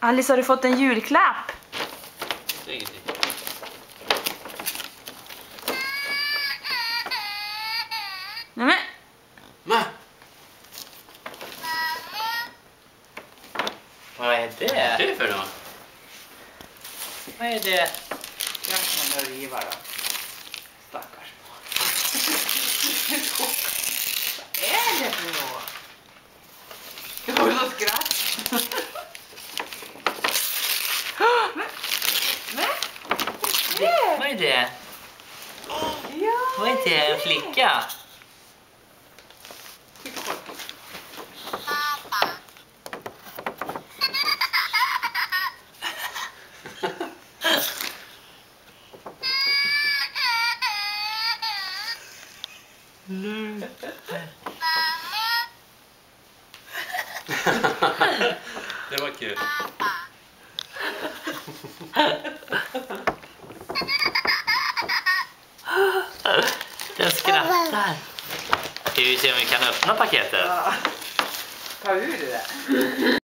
Alice, har du fått en julklapp? Det är ingenting. Nej, men. Vad är det? Vad är det för något? Vad är det? Jag kan riva då. Stackars barn. Vad är det för något? Jag har så skratt. Vad är det? Ja. Vad är det? En flicka? Det var kul. Den skrattar. Ska vi se om vi kan öppna paketet? Ta ur det där.